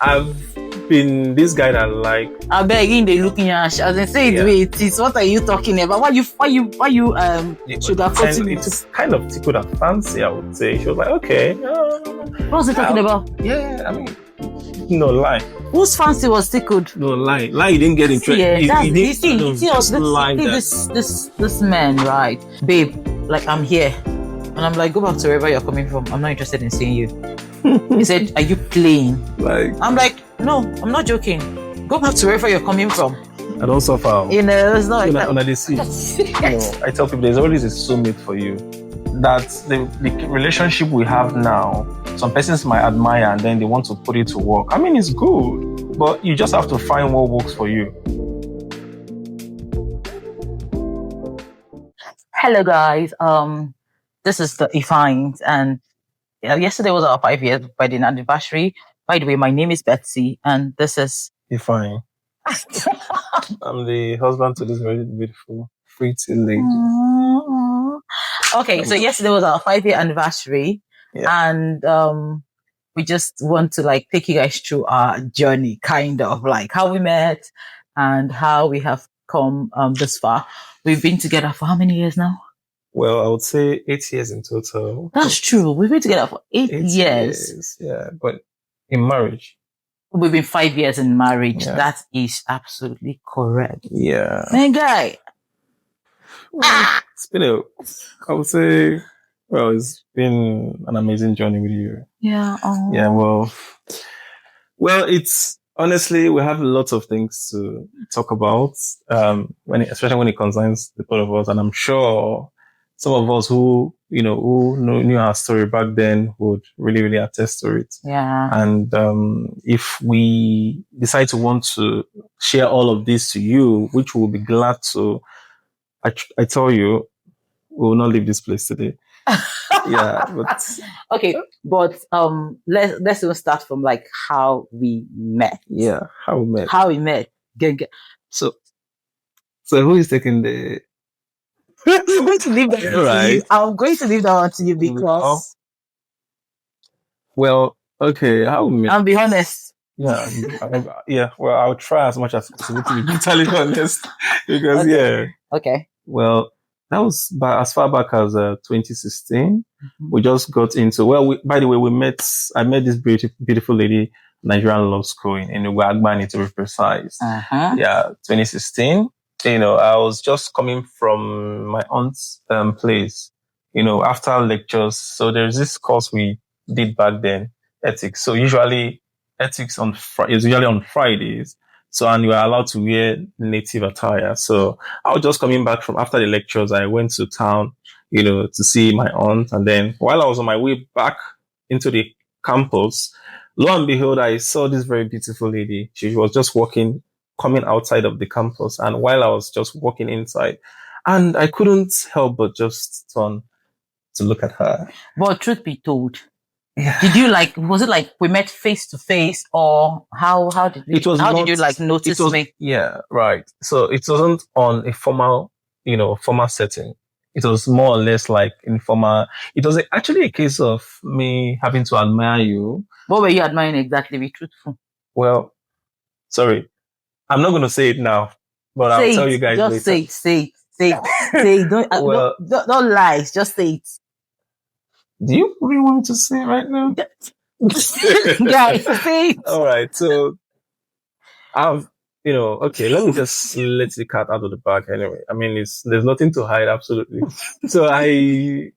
I've been this guy that like. I beg in the looking at as I say it way it is. What are you talking about? Why you sugarcoating it? It's kind of tickled her fancy, I would say. She was like, okay. What's he talking about? Yeah, I mean, no lie. Whose fancy was tickled? No lie. Lie, you didn't get interested. Yeah, you see, this man, right? Babe, like I'm here. And I'm like, go back to wherever you're coming from. I'm not interested in seeing you. He said, are you playing? Like, I'm like, no, I'm not joking. Go back to wherever you're coming from. I don't suffer. You know, it's not like that. Under the sea. I tell people there's always a soulmate for you. That the relationship we have now, some persons might admire and then they want to put it to work. I mean, it's good, but you just have to find what works for you. Hello, guys. This is the Ifines, and yesterday was our 5 years wedding anniversary. By the way, my name is Betsy, and this is Ifine. I'm the husband to this very beautiful, pretty lady. Okay, so yesterday was our 5-year anniversary, and we just want to like take you guys through our journey, kind of like how we met and how we have come this far. We've been together for how many years now? Well, I would say 8 years in total. That's true. We've been together for 8 years. Yeah, but in marriage. We've been 5 years in marriage. Yeah. That is absolutely correct. Yeah. Man, guy. Well, it's been I would say, well, it's been an amazing journey with you. Yeah. Yeah, well, it's honestly, we have lots of things to talk about, especially when it concerns the both of us. And I'm sure some of us who knew our story back then would really, really attest to it. Yeah. And if we decide to want to share all of this to you, which we'll be glad to, I tell you, we will not leave this place today. Yeah, but okay, but let's even start from like how we met. Yeah, how we met. So who is taking the? I'm going to leave that to you. I'm going to leave that one to you because. Well, okay, how we met. I'll be honest. Yeah. Well, I'll try as much as possible to be brutally honest, because Okay. Well, that was as far back as 2016. Mm-hmm. We just got into, by the way, I met this beautiful lady, Nigerian Law School in Ugbani, to be precise. Uh-huh. Yeah, 2016. I was just coming from my aunt's place, after lectures. So there's this course we did back then, ethics. So usually ethics is usually on Fridays. So, and you are allowed to wear native attire. So I was just coming back from after the lectures. I went to town, to see my aunt. And then while I was on my way back into the campus, lo and behold, I saw this very beautiful lady. She was just coming outside of the campus. And while I was just walking inside, and I couldn't help but just turn to look at her. But truth be told, did you was it like we met face to face, or how did you did you notice me? Yeah, right. So it wasn't on a formal setting. It was more or less like informal. It was actually a case of me having to admire you. What were you admiring exactly? Be truthful. Well, sorry, I'm not going to say it now, but I'll tell you guys later. Just say it. Don't lie. Just say it. Do you really want me to say it right now? Guys, say it. All right. So, okay, let me just let the cat out of the bag anyway. I mean, there's nothing to hide, absolutely. So I've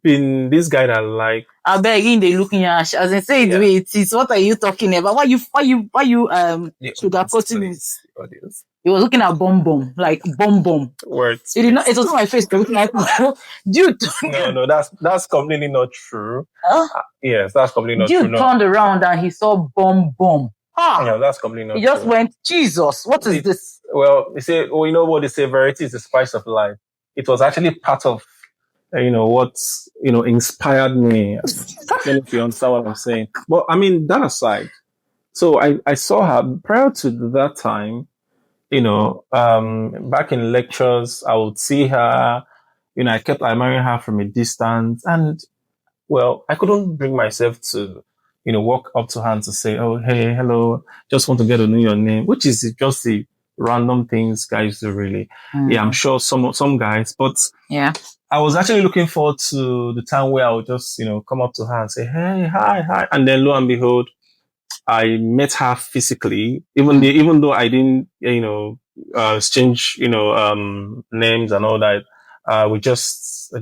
been this guy that like. I beg in the looking at as I say it way it is. What are you talking about? Why you sugarcoating it? He was looking at bomb, like bomb. Words. It was not my face. Looking like, dude. No, that's completely not true. Yes, that's completely not true. Dude turned around and he saw bomb. No, that's completely not true. He just went, Jesus, what is this? Well, they say, you know what they say, variety is the spice of life. It was actually part of, what, inspired me. I don't know if you understand what I'm saying. But I mean, that aside, so I saw her prior to that time. Back in lectures, I would see her, I kept admiring her from a distance, and well, I couldn't bring myself to, walk up to her and to say, "Oh, hey, hello, just want to get to know your name," which is just the random things guys do, really. Yeah, I'm sure some guys, but yeah, I was actually looking forward to the time where I would just, come up to her and say, "Hey, hi, hi," and then lo and behold, I met her physically, even though I didn't, exchange, names and all that. We just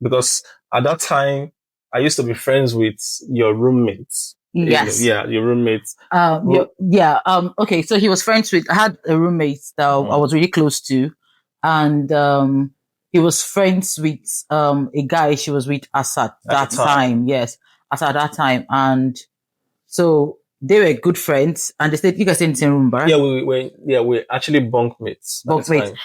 because at that time I used to be friends with your roommates. yes, Your roommates. Okay, so he was friends with. I had a roommate that I was really close to, and he was friends with a guy she was with at that time. Yes, at that time, and so they were good friends, and they said you guys stayed in the same room, right? Yeah, we actually bunkmates.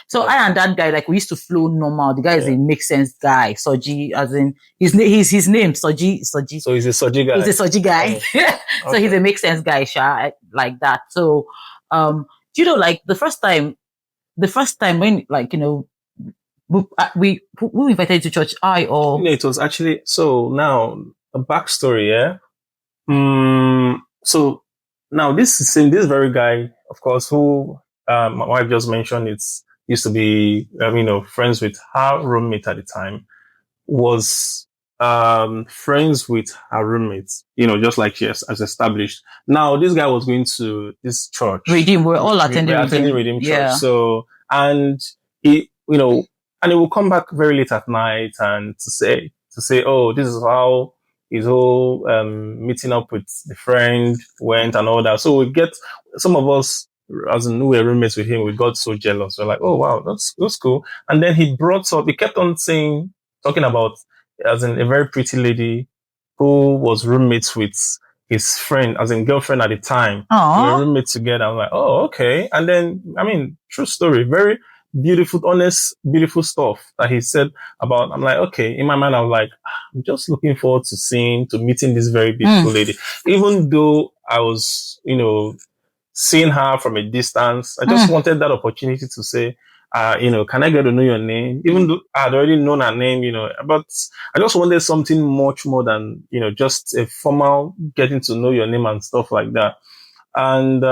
So I and that guy, like, we used to flow normal. The guy is a make sense guy. Soji, as in his name, Soji. So he's a Soji guy. He's a Soji guy. So he's a make sense guy, like that. So, like the first time when, like, we who invited you to church? It was actually, so now a backstory, yeah. So now this very guy, of course, who my wife just mentioned, used to be friends with her roommate at the time, was friends with her roommates, just like she has established. Now this guy was going to this church. Redeem. We're all attending Redeem church. Yeah. So, and he, and he will come back very late at night and to say, oh, this is how his whole meeting up with the friend went and all that. So we get, some of us, as in, we were roommates with him, we got so jealous. We're like, oh wow, that's cool. And then he kept on talking about, as in, a very pretty lady who was roommates with his friend, as in girlfriend at the time. Aww. We were roommates together. I'm like, oh, okay. And then, I mean, true story, very beautiful, honest, beautiful stuff that he said about. I'm like, okay. In my mind, I was like, I'm just looking forward to meeting this very beautiful lady. Even though I was, seeing her from a distance, I just wanted that opportunity to say, can I get to know your name? Even though I had already known her name, but I just wanted something much more than, just a formal getting to know your name and stuff like that. And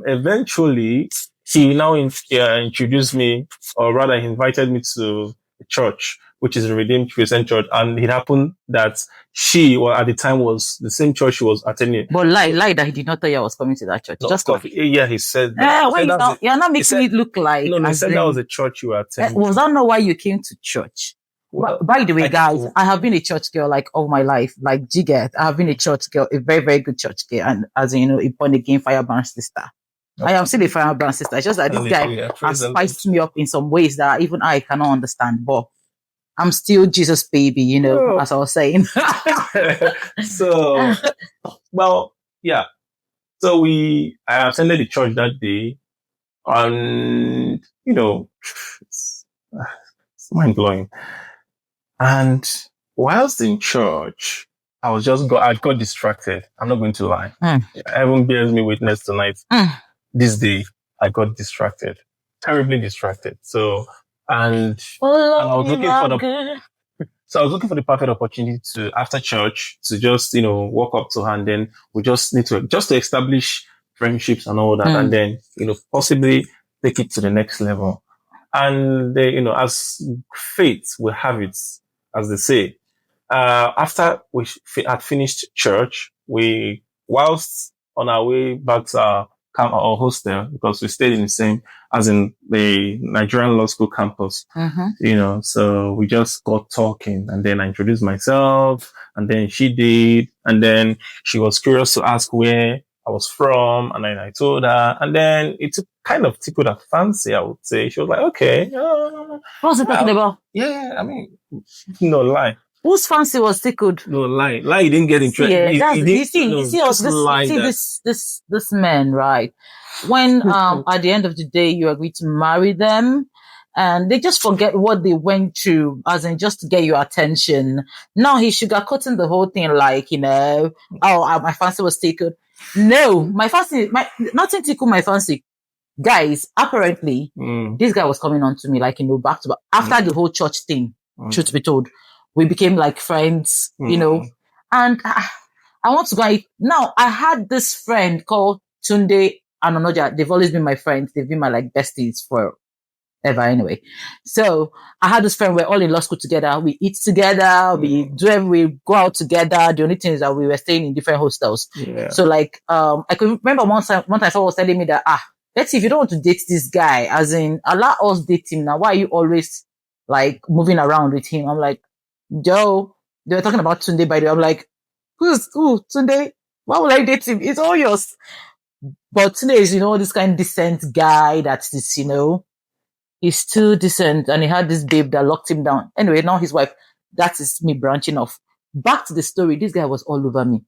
eventually, he now introduced me, or rather, he invited me to a church, which is a Redeemed Christian Church. And it happened that she, well, at the time, was the same church she was attending. But lie that he did not tell you I was coming to that church. No, just yeah, he said that. You're not making it look like. No, he said that was a church you were attending. Was that not why you came to church? Well, by the way, guys, I have been a church girl like all my life. Like Jiget, I have been a church girl, a very, very good church girl, and as a born again firebrand sister. Okay. I am still a firebrand sister. It's just that this guy has spiced me up in some ways that even I cannot understand. But I'm still Jesus baby, as I was saying. So, well, yeah. So I attended the church that day, and it's mind blowing. And whilst in church, I got distracted. I'm not going to lie. Heaven bears me witness tonight. This day, I got distracted, terribly distracted. So, and I was looking for the perfect opportunity to, after church, to just, walk up to her, and then we just need to establish friendships and all that, and then, possibly take it to the next level. And they, as fate will have it, as they say, after we had finished church, whilst on our way back to our hostel, because we stayed in the same, as in the Nigerian Law School campus, so we just got talking, and then I introduced myself, and then she did, and then she was curious to ask where I was from, and then I told her, and then it kind of tickled her fancy, I would say. She was like, okay. What was it talking about? Yeah, I mean, no lie. Whose fancy was tickled? No lie. He didn't get interested. Yeah, this man, right? When at the end of the day you agree to marry them, and they just forget what they went through, as in just to get your attention. Now he's sugarcoating the whole thing, like, my fancy was tickled. No, nothing tickled my fancy. Guys, apparently, this guy was coming on to me, like, back to back. After the whole church thing, truth be told, we became like friends, and I want to go eat. Now, I had this friend called Tunde and Onoja. They've always been my friends. They've been my like besties forever anyway. So I had this friend. We're all in law school together. We eat together. We go out together. The only thing is that we were staying in different hostels. Yeah. So like, I could remember one time someone was telling me that, let's see, if you don't want to date this guy, as in allow us date him now. Why are you always like moving around with him? I'm like, Joe, they were talking about Tunde, by the way. I'm like, who, Tunde? Why would I date him? It's all yours. But Tunde is, this kind of decent guy that is, he's too decent, and he had this babe that locked him down. Anyway, now his wife, that is me branching off. Back to the story, this guy was all over me.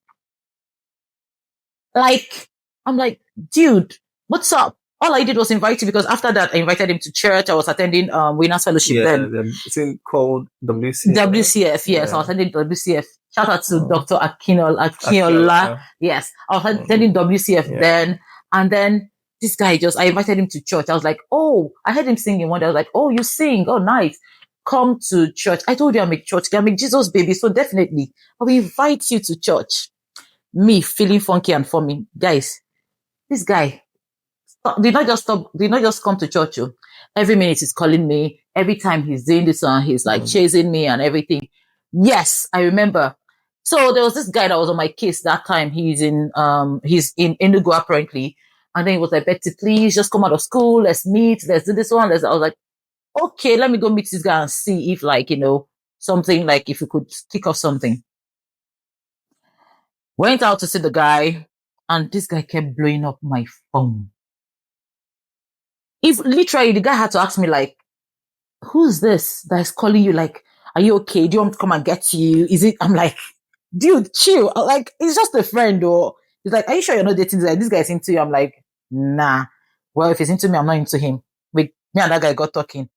Like, I'm like, dude, what's up? All I did was invite you, because after that, I invited him to church. I was attending Winners Fellowship then. It's called WCF. WCF, yes. I was attending WCF. Shout out to Dr. Akinola. Yes. I was attending WCF then. And then this guy I invited him to church. I was like, oh, I heard him singing one day. I was like, oh, you sing? Oh, nice. Come to church. I told you I'm a church guy. I'm a Jesus baby. So definitely, I will invite you to church. Me feeling funky and funny. Guys, this guy did not just come to church. Every minute he's calling me. Every time he's doing this one, he's like chasing me and everything. Yes, I remember. So there was this guy that was on my case that time. He's in Enugu apparently. And then he was like, Betty, please just come out of school. Let's meet. Let's do this one. I was like, okay, let me go meet this guy and see if something, like if we could kick off something. Went out to see the guy, and this guy kept blowing up my phone. If literally the guy had to ask me like, who's this that is calling you? Like, are you okay? Do you want me to come and get you? Is it? I'm like, dude, chill. Like, it's just a friend. Or he's like, are you sure you're not dating this guy is into you? I'm like, nah. Well, if he's into me, I'm not into him. Me and that guy got talking.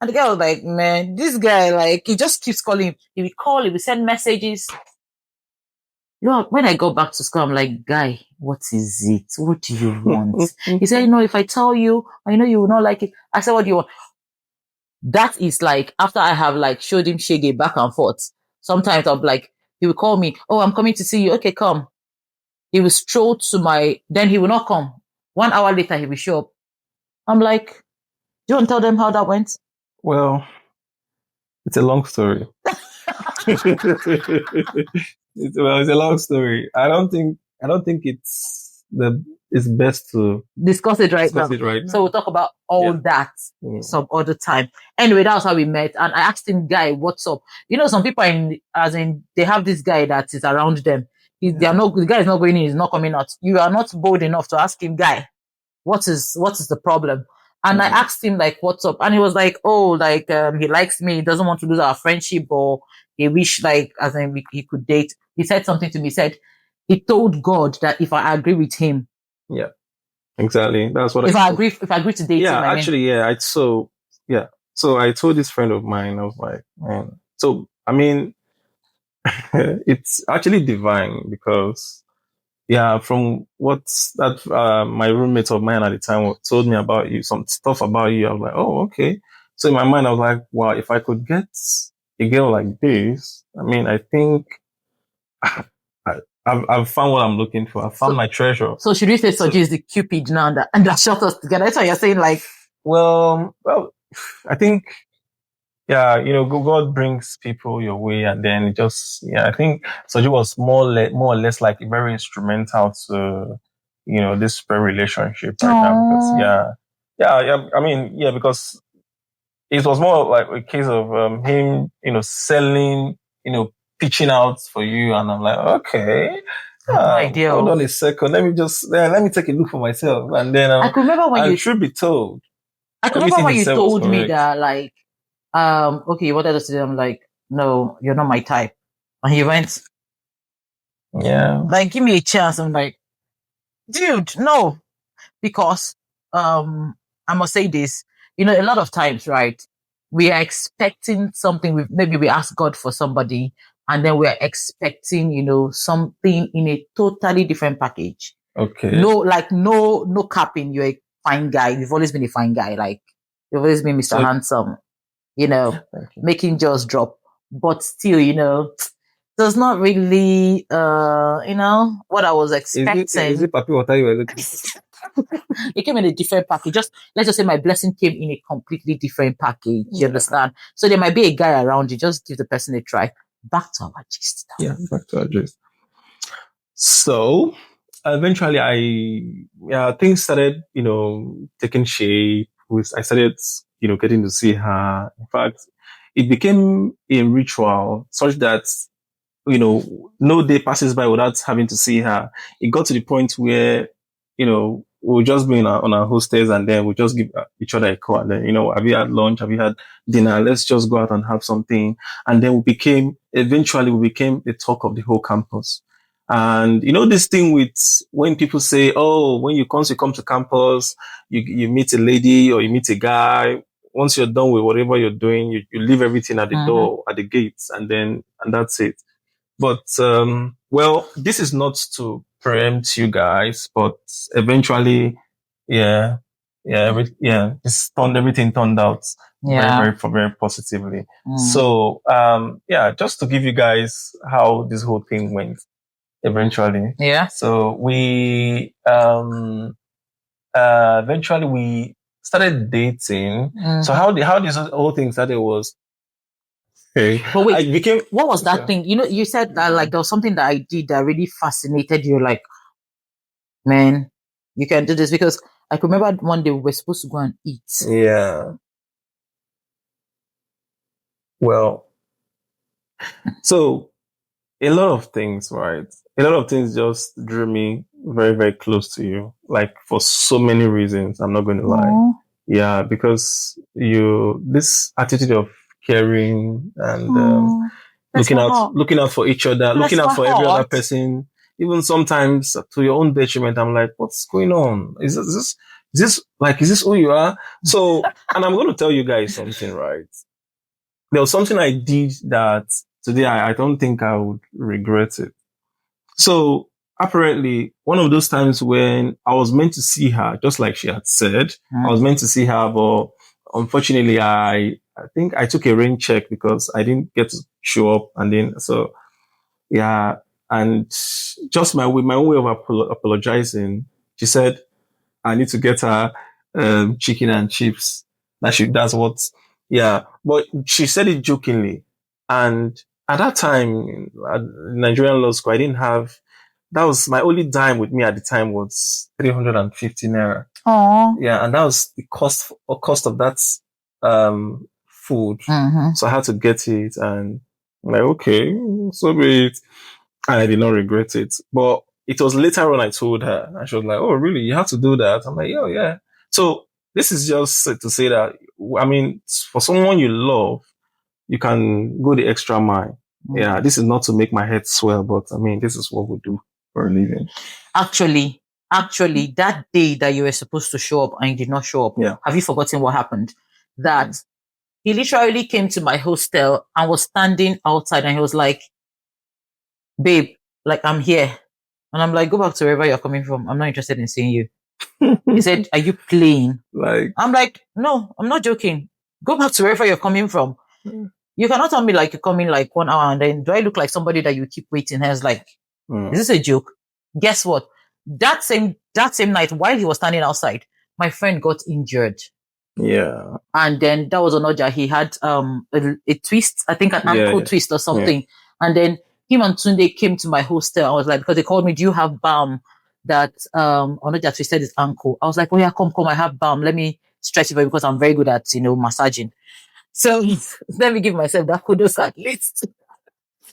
And the guy was like, man, this guy, like, he just keeps calling. He will call, he will send messages. When I go back to school, I'm like, guy, what is it? What do you want? He said, if I tell you, I know you will not like it. I said, what do you want? That is like, after I have like showed him shege back and forth. Sometimes I'm like, he will call me, oh, I'm coming to see you. Okay, come. He will stroll to then he will not come. 1 hour later, he will show up. I'm like, do you want to tell them how that went? Well, it's a long story. It's a long story. I don't think it's best to discuss it right now. So we'll talk about all that some other time. Anyway, that was how we met. And I asked him, guy, what's up? Some people they have this guy that is around them. The guy is not going in, he's not coming out. You are not bold enough to ask him, guy, what is the problem? And I asked him like, what's up? And he was like, oh, like, he likes me. He doesn't want to lose our friendship, or he wish like, he could date. He said something to me. He said, he told God that if I agree with him. Yeah, exactly. That's what if I agree to date him. Yeah, actually, yeah. So I told this friend of mine, I was like, man, so, I mean, it's actually divine because, yeah, from what my roommate of mine at the time told me about you, some stuff about you, I was like, oh, okay. So in my mind, I was like, wow, if I could get a girl like this, I mean, I think I've found what I'm looking for. I found my treasure. So should we say Soji is the Cupid now that shot us together? That's what you're saying, like. Well, I think, yeah, God brings people your way, and then I think Soji was more or less like very instrumental to, this relationship right now. Because, I mean, because it was more like a case of him, selling, pitching out for you, and I'm like, okay. Hold on a second. Let me take a look for myself, and then I could remember when you should be told. I could remember when you told me that, like, okay, what else did I'm like, no, you're not my type, and he went, yeah, like, give me a chance. I'm like, dude, no, because I must say this, a lot of times, right, we are expecting something. Maybe we ask God for somebody, and then we are expecting, something in a totally different package. Okay. No capping. You're a fine guy. You've always been a fine guy. Like, you've always been Mr. Handsome, making jaws drop. But still, does not really, what I was expecting. Is it Papi Water you were looking? It came in a different package. Let's just say my blessing came in a completely different package. You understand? So there might be a guy around you. Just give the person a try. Back to our gist. Yeah, back to our gist. So eventually, things started, taking shape. I started, getting to see her. In fact, it became a ritual such that, no day passes by without having to see her. It got to the point where, we'll just be on our hostels and then we'll just give each other a call. And then, have you had lunch? Have you had dinner? Let's just go out and have something. And then eventually we became the talk of the whole campus. And this thing with when people say, oh, when you come to campus, you meet a lady or you meet a guy. Once you're done with whatever you're doing, you leave everything at the door, at the gates, and that's it. But this is not to preempt you guys, but eventually, everything turned out very, very positively. So just to give you guys how this whole thing went. Eventually, so we eventually we started dating. So how this whole thing started was. Okay. But wait, what was that thing? You said that like there was something that I did that really fascinated you. Like, man, you can do this, because I can remember one day we were supposed to go and eat. Yeah. Well, so a lot of things, right? A lot of things just drew me very, very close to you. Like for so many reasons, I'm not going to lie. Yeah, because this attitude of caring and looking out for each other, looking out for every other person, even sometimes to your own detriment. I'm like, what's going on? Is this who you are? So, and I'm going to tell you guys something, right? There was something I did that today I don't think I would regret it. So apparently one of those times when I was meant to see her, just like she had said, I was meant to see her, but unfortunately I think I took a rain check because I didn't get to show up. And then, and just my own way of apologizing, she said, I need to get her, chicken and chips. That's what, but she said it jokingly. And at that time, at Nigerian law school, I didn't have, that was my only dime with me at the time was 350 naira. Yeah. And that was the cost of that, food. So I had to get it and I'm like, okay, so be it. And I did not regret it. But it was later on I told her and she was like, oh, really? You have to do that? I'm like, oh, yeah. So this is just to say that, I mean, for someone you love, you can go the extra mile. Yeah, this is not to make my head swell, but I mean, this is what we do for a living. Actually, that day that you were supposed to show up and you did not show up, have you forgotten what happened? That he literally came to my hostel and was standing outside and he was like, babe, like, I'm here. And I'm like, go back to wherever you're coming from. I'm not interested in seeing you. He said, are you playing? I'm like, no, I'm not joking. Go back to wherever you're coming from. You cannot tell me like you're coming like 1 hour and then do I look like somebody that you keep waiting? And I was like, is this a joke? Guess what? That same night while he was standing outside, my friend got injured. Yeah. And then that was Onoja. He had a twist, I think an ankle twist or something. Yeah. And then him and Tunde came to my hostel. I was like, because they called me, do you have balm that Onoja twisted his ankle? I was like, oh yeah, come, I have balm. Let me stretch it for you because I'm very good at, massaging. So let me give myself that kudos at least.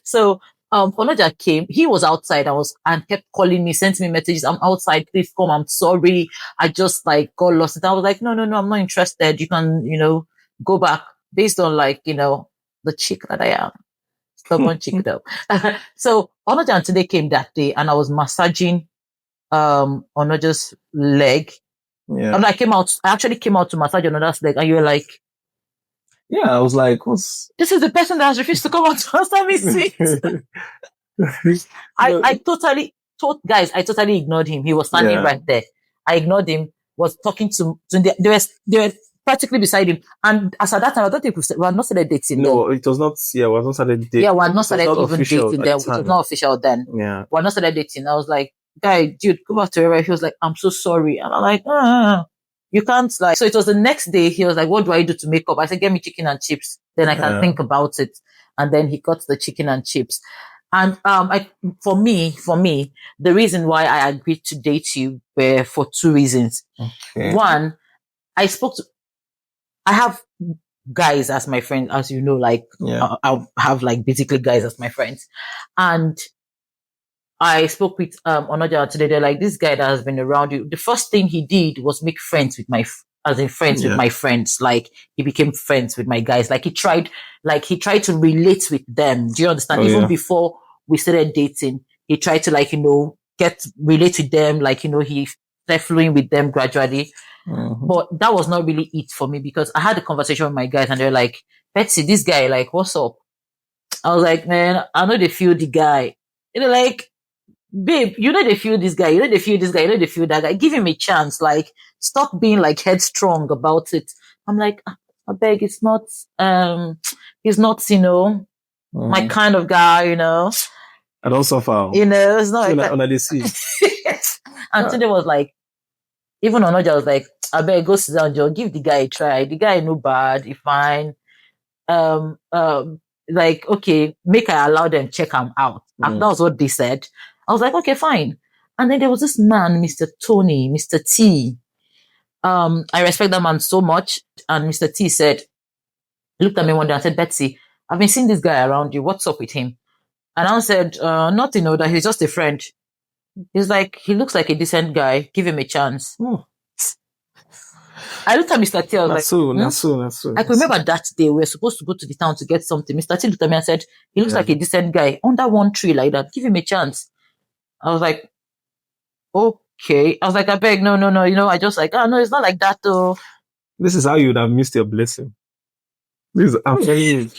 So Onoja came, he was outside and kept calling me, sent me messages. I'm outside, please come, I'm sorry. I just like got lost. And I was like, no, I'm not interested. You can, go back based on like, the chick that I am. Stubborn chick though. So Onoja and today came that day and I was massaging Onoja's leg. Yeah. And I actually came out to massage Onoja's leg and you were like, yeah, I was like, this is the person that has refused to come out to answer me sweet. I totally ignored him. He was standing right there. I ignored him, was talking to they were practically beside him. And as at that time, I don't think we were not started dating. No, it was not. Yeah, we had not started dating. Yeah, we had not started even official dating at then. the It was time. not official then. Yeah. We had not started dating. I was like, guy, dude, go back to wherever. He was like, I'm so sorry. And I'm like, you can't like. So it was the next day. He was like, what do I do to make up? I said, get me chicken and chips. Then I can think about it. And then he got the chicken and chips. And for me, the reason why I agreed to date you were for two reasons. Okay. One, I have guys as my friends, as you know, like I have like basically guys as my friends. And I spoke with another today. They're like, this guy that has been around you. The first thing he did was make friends with with my friends. Like he became friends with my guys. Like he tried to relate with them. Do you understand? Even before we started dating, he tried to relate with them. Like, he started flowing with them gradually. Mm-hmm. But that was not really it for me, because I had a conversation with my guys and they're like, Betsy, this guy, like, what's up? I was like, man, I know they feel the guy. They're like, babe, they feel this guy, they feel this guy, they feel that guy. Give him a chance. Like, stop being like headstrong about it. I'm like, I beg, it's not, he's not, my kind of guy, I don't suffer. It's not like under the sea. And today was like, even Onoja was like, I beg, go sit down, Joe, give the guy a try. The guy no bad, he fine. Like, okay, make I allow them check him out. And that was what they said. I was like, okay, fine. And then there was this man, Mr. Tony, Mr. T. I respect that man so much. And Mr. T said, looked at me one day and said, Betsy, I've been seeing this guy around you. What's up with him? And I said, nothing, that he's just a friend. He's like, he looks like a decent guy. Give him a chance. I looked at Mr. T. I was like, I could remember that day we were supposed to go to the town to get something. Mr. T looked at me and said, he looks like a decent guy under one tree like that. Give him a chance. I was like, okay. I was like, I beg, no. I just like, no, it's not like that though. This is how you would have missed your blessing. I'm telling you.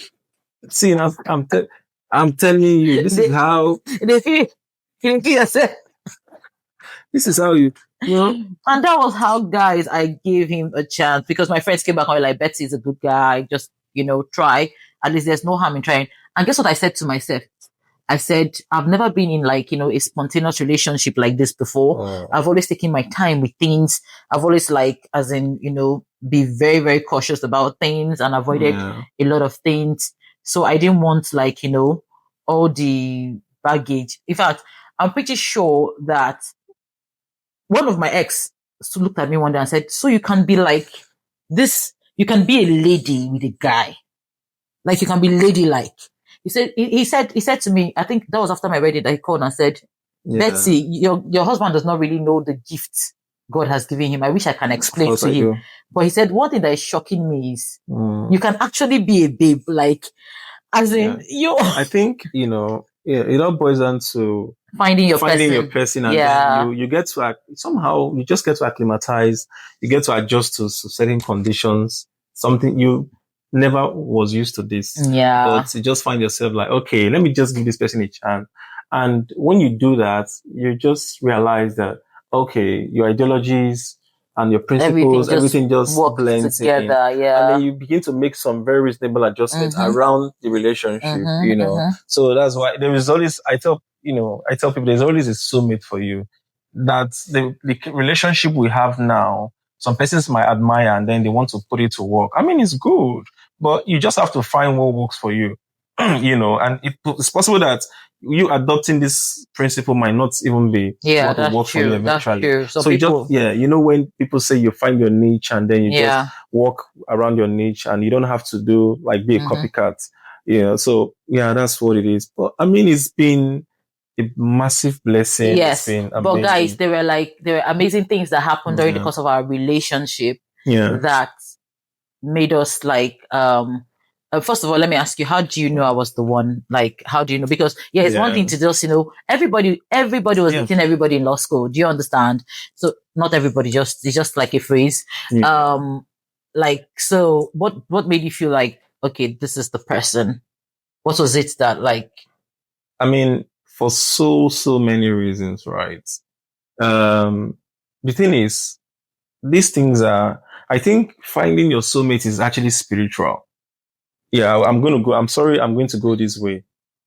See, I'm telling you, this is how. This is how you. And that was how, guys, I gave him a chance, because my friends came back and were like, Betsy is a good guy. Just, try. At least there's no harm in trying. And guess what I said to myself? I said, I've never been in a spontaneous relationship like this before. I've always taken my time with things. I've always be very, very cautious about things and avoided a lot of things. So I didn't want all the baggage. In fact, I'm pretty sure that one of my ex looked at me one day and said, so you can be like this, you can be a lady with a guy. Like you can be ladylike. He said to me, I think that was after my wedding, that he called and said, Betsy, your husband does not really know the gift God has given him. I wish I can explain to him. But he said, one thing that is shocking me is you can actually be a babe, like, as in, I think, it all boils down to finding your person. And then you get to, somehow, you just get to acclimatize, you get to adjust to certain conditions, something you never was used to this. Yeah. But you just find yourself like, okay, let me just give this person a chance. And when you do that, you just realize that, okay, your ideologies and your principles, everything just blends together. And then you begin to make some very reasonable adjustments around the relationship, So that's why there is always, I tell people there's always a soulmate for you. That the relationship we have now, some persons might admire and then they want to put it to work. I mean, it's good, but you just have to find what works for you, and it's possible that you adopting this principle might not even be what will work for you eventually. That's true. So people, when people say you find your niche and then you just walk around your niche and you don't have to be a copycat. So that's what it is. But I mean, it's been a massive blessing. Yes. It's been amazing. But guys, there were amazing things that happened during the course of our relationship that made us first of all, let me ask you, how do you know I was the one? Like, how do you know? Because it's one thing to just, everybody was dating everybody in law school. Do you understand? So not everybody, it's just like a phrase. Yeah. So what made you feel like, okay, this is the person? What was it that I mean, for so many reasons, right? The thing is, these things are, I think finding your soulmate is actually spiritual. Yeah, I'm sorry, I'm going to go this way.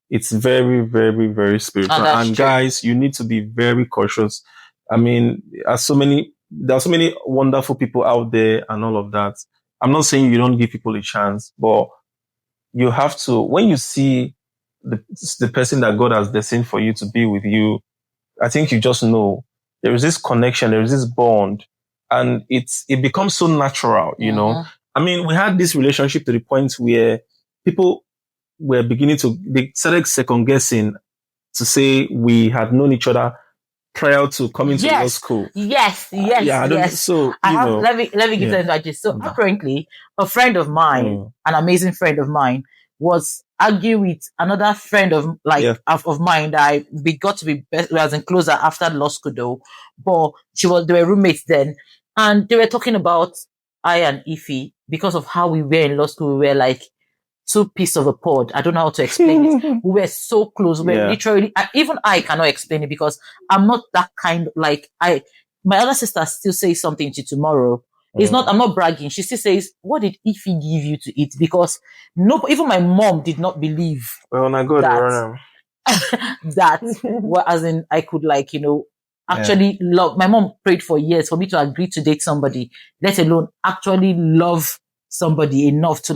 It's very, very, very spiritual. And true. guys, you need to be very cautious. I mean, there are so many wonderful people out there and all of that. I'm not saying you don't give people a chance, but you have to, when you see the person that God has destined for you to be with you, I think you just know there is this connection, there is this bond, and it becomes so natural, you know. I mean, we had this relationship to the point where people were they started second guessing to say we had known each other prior to coming to law school. Yes. So let me give them that. So apparently, a friend of mine, an amazing friend of mine, was arguing with another friend of mine that we got to be best, we was closer after law school though. But they were roommates then, and they were talking about I and Ify because of how we were in law school. We were like two pieces of a pod. I don't know how to explain it. We were so close. We were literally, even I cannot explain it because I'm not that kind. Like my other sister still says something to tomorrow. It's not, I'm not bragging. She still says, what did Ify give you to eat? Because even my mom did not believe that as in I could actually love. My mom prayed for years for me to agree to date somebody, let alone actually love somebody enough to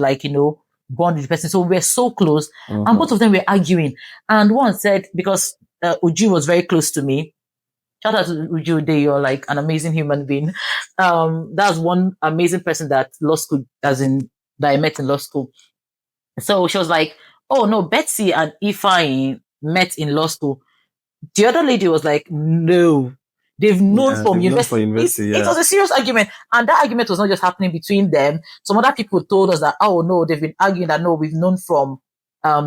bond with the person. So we're so close, and both of them were arguing. And one said, because Uju was very close to me. Shout out to Uju, you're like an amazing human being. That's one amazing person that I met in law school. So she was like, "Oh no, Betsy and Ify met in law school." The other lady was like, "No, they've known from university. It was a serious argument. And that argument was not just happening between them. Some other people told us that, oh no, they've been arguing that no, we've known from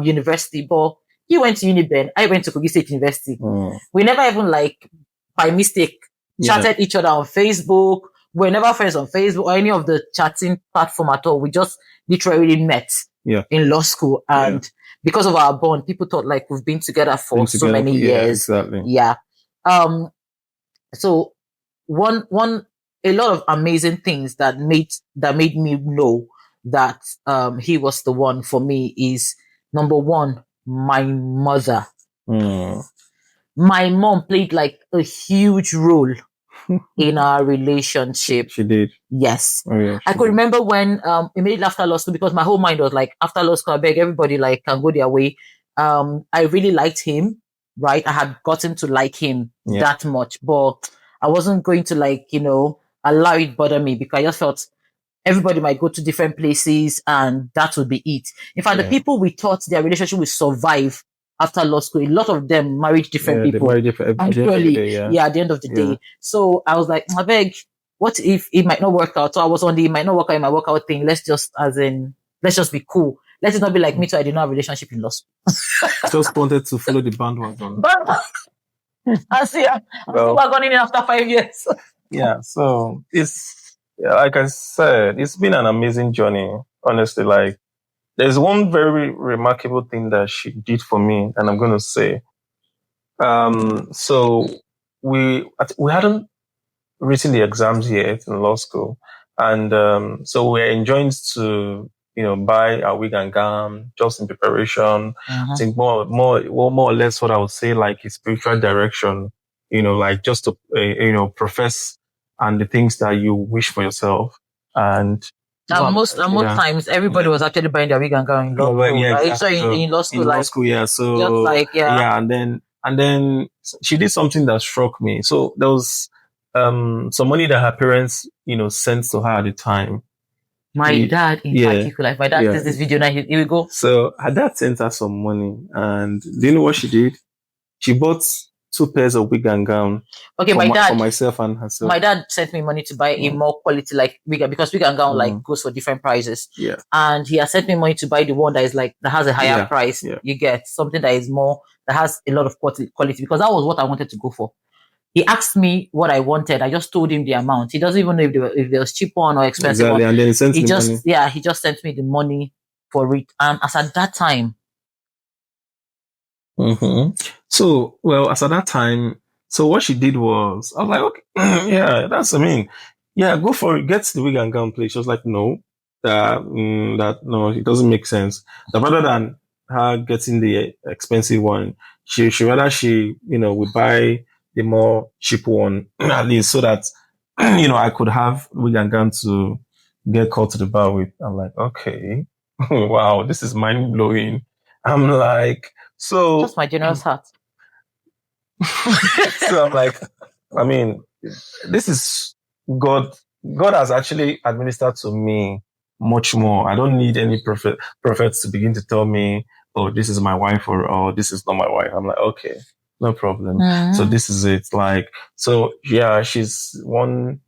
university. But you went to Uniben, I went to Kogi State University. We never even by mistake chatted each other on Facebook. We're never friends on Facebook or any of the chatting platform at all. We just literally met in law school. And because of our bond, people thought we've been together for so many years. Exactly. Yeah. So a lot of amazing things that made me know that he was the one for me is, number one, my mother. My mom played a huge role in our relationship. She did. Yes. Oh, yeah, I could remember when immediately after law school, because my whole mind was after law school, I beg everybody can go their way. I really liked him, right? I had gotten to like him that much, but I wasn't going to allow it bother me, because I just felt everybody might go to different places and that would be it. In fact, the people we thought their relationship would survive after law school, a lot of them married different people. At the end of the day. So I was like, I beg, what if it might not work out? So I was on the it might not work out, it might work out thing. Let's just be cool. Let it not be like me too. I did not have a relationship in law school. Just wanted to follow the bandwagon. I see. I'm still going in after 5 years. Yeah. So it's like I said, it's been an amazing journey. Honestly, there's one very remarkable thing that she did for me, and I'm going to say. So we hadn't written the exams yet in law school, and so we're enjoined to buy a wig and gown just in preparation. I think more or less what I would say a spiritual direction. Just to profess and the things that you wish for yourself. And most times everybody was actually buying their wig and gown in law school. Right? Exactly. So in law school, So and then she did something that struck me. So there was some money that her parents sent to her at the time. My dad in particular, if my dad sees this video now, he will go. So her dad sent her some money, and do you know what she did? She bought 2 pairs of wig and gown. Okay, for myself and herself. My dad sent me money to buy a more quality wig, because wig and gown goes for different prices. Yeah. And he has sent me money to buy the one that is that has a higher price. Yeah. You get something that is more, that has a lot of quality, because that was what I wanted to go for. He asked me what I wanted. I just told him the amount. He doesn't even know if there was cheap one or expensive one. And then he sent me money. Yeah, he just sent me the money for it. And as at that time. So, as at that time, so what she did was, I was like, okay, yeah, Yeah, go for it. Get the wig and gown, please. She was like, no, no, it doesn't make sense. That rather than her getting the expensive one, she rather we buy the more cheap one at least so that, I could have wig and gown to get called to the bar with. I'm like, okay, wow, this is mind blowing. I'm like, so. Just my generous heart. So I'm like, I mean, this is God. God has actually administered to me much more. I don't need any prophets to begin to tell me, oh, this is my wife or oh, this is not my wife. I'm like, okay, no problem. Mm-hmm. So this is it. Like, so yeah, she's one,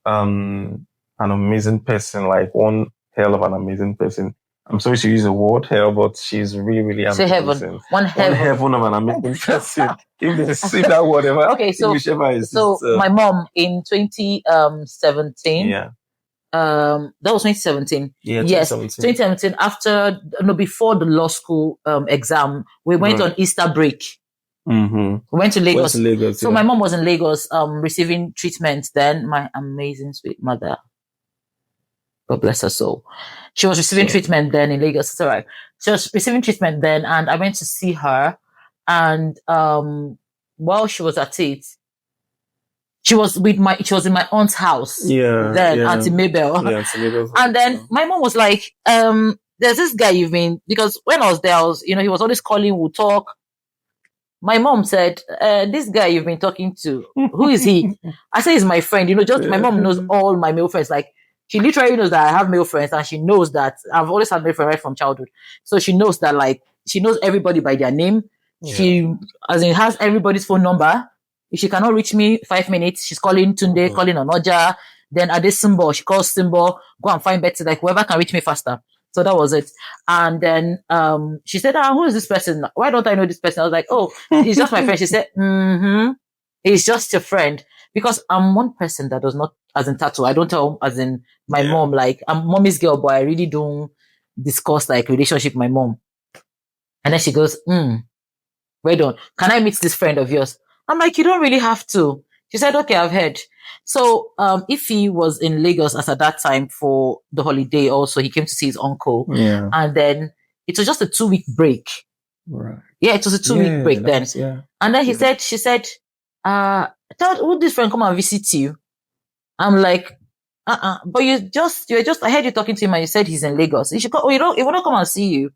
an amazing person, like one hell of an amazing person. I'm sorry to use the word hell, but she's really, really amazing. Say heaven. One heaven of an amazing person. If they see that whatever. Okay, so my mom in 2017. Yeah. That was 2017. Yeah, yes, 2017. After before the law school exam, we went on Easter break. Mm-hmm. We went to Lagos. So yeah. my mom was in Lagos, receiving treatment. Then my amazing sweet mother, God bless her soul, she was receiving treatment then in Lagos. It's all right. She was receiving treatment then, and I went to see her. And while she was at it, she was in my aunt's house. Yeah. Then Auntie Mabel. Yeah, Auntie Mabel. And then my mom was like, there's this guy because when I was there, he was always calling, we'll talk. My mom said, this guy you've been talking to, who is he? I say he's my friend. My mom knows all my male friends. Like, she literally knows that I have male friends, and she knows that I've always had male friends right from childhood. So she knows that, like, she knows everybody by their name. Yeah. She, has everybody's phone number. If she cannot reach me 5 minutes, she's calling Tunde, calling Onoja. Then at this Simbo, she calls Simbo, go and find Betty, like, whoever can reach me faster. So that was it. And then she said, who is this person? Why don't I know this person? I was like, oh, he's just my friend. She said, he's just your friend. Because I'm one person that does not, as in tattoo. I don't tell, as in my mom, like, I'm mommy's girl, but I really don't discuss, like, relationship with my mom. And then she goes, wait on, can I meet this friend of yours? I'm like, you don't really have to. She said, okay, I've heard. So, if he was in Lagos as at that time for the holiday also, he came to see his uncle. Yeah. And then it was just a 2-week break. Right. Yeah, it was a 2-week break then. Yeah. And then she said, would this friend come and visit you? I'm like, but you're just, I heard you talking to him and you said he's in Lagos. He will not come and see you.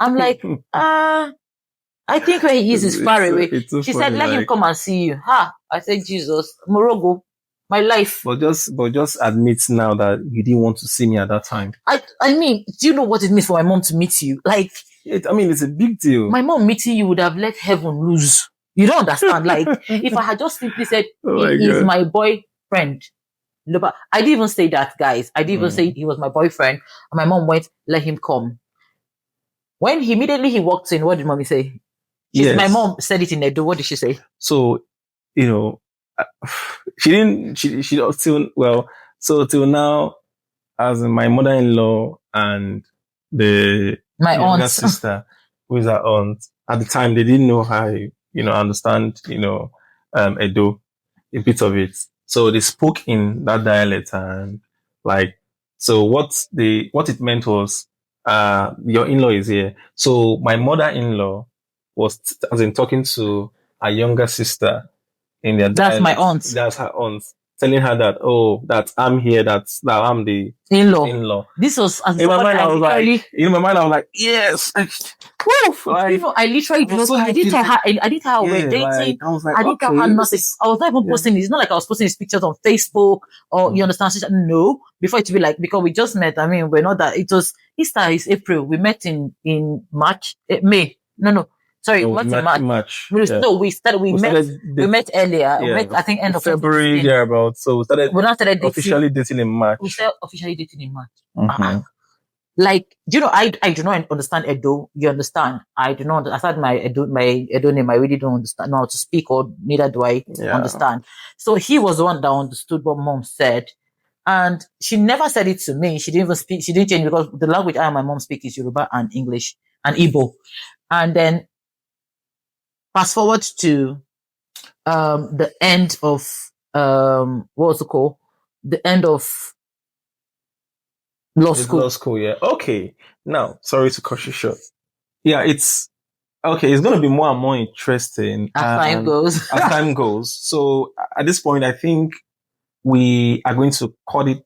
I'm like, I think where he is far away. She said, let him come and see you. I said, Jesus, Morogo, my life. But just admit now that you didn't want to see me at that time. I mean, do you know what it means for my mom to meet you? Like, it's a big deal. My mom meeting you would have let heaven loose. You don't understand. Like, if I had just simply said, he is my boyfriend. No, but I didn't even say that, guys. I didn't even say he was my boyfriend. And my mom went, let him come. When immediately he walked in, what did mommy say? My mom said it in Edo. What did she say? So, she didn't, she still, so till now, as my mother-in-law and my younger sister, who is her aunt, at the time, they didn't know how, understand, Edo, a bit of it. So they spoke in that dialect and so what it meant was, your in-law is here. So my mother-in-law was talking to a younger sister in their dialect. That's my aunt. That's her aunt. Telling her that, that I'm here, that I'm the in-law. This was in my mind. I was like, yes. I literally I didn't tell her. I didn't tell her we're dating. I was like, I didn't tell her nothing. I was not even posting this. It's not like I was posting these pictures on Facebook or you understand. She said, no, before it to be like, because we just met. I mean, we're not that. It was Easter is April. We met in March, May. No. Sorry, what's in March? No, we met earlier. We met, I think, end of February, thereabout. So we not started officially dating in March. We started officially dating in March. Mm-hmm. Like, I do not understand Edo. You understand? I do not. I thought my Edo name. I really don't understand know how to speak, or neither do I understand. So he was the one that understood what mom said. And she never said it to me. She didn't even speak. She didn't change because the language I and my mom speak is Yoruba and English and Igbo. And then fast forward to the end of what was it called? the end of law school. Law school, yeah. Okay. Now, sorry to cut you short. Yeah, it's okay. It's going to be more and more interesting as time goes. as time goes. So at this point, I think we are going to call it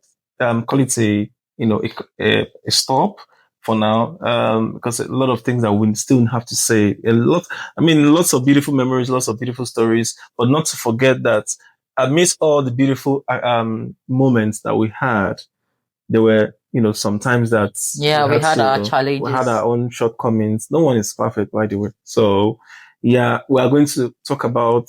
a stop for now, because a lot of things that we still have to say. Lots of beautiful memories, lots of beautiful stories, but not to forget that amidst all the beautiful moments that we had, there were, sometimes that we had our challenges. We had our own shortcomings. No one is perfect, by the way. So, yeah, we are going to talk about,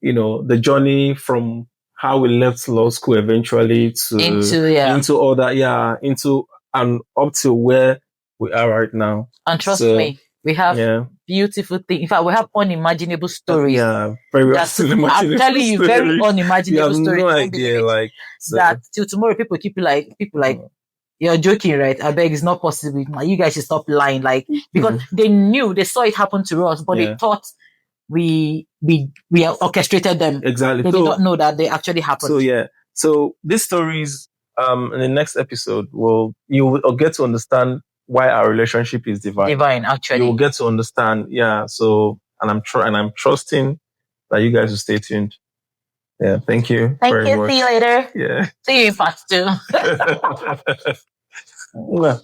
the journey from how we left law school eventually into all that, into and up to where we are right now. And trust me, we have beautiful things. In fact, we have unimaginable stories. Yeah, very unimaginable. I'm telling you, very unimaginable stories. You have no idea, that till tomorrow people keep you're joking, right? I beg, it's not possible. You guys should stop lying, because they saw it happen to us, but they thought we orchestrated them. Exactly. They did not know that they actually happened. So these stories, in the next episode, you will get to understand why our relationship is divine. Divine, actually. You will get to understand. Yeah. So, and I'm trusting that you guys will stay tuned. Yeah. Thank you. Thank you. Much. See you later. Yeah. See you in part 2. Well.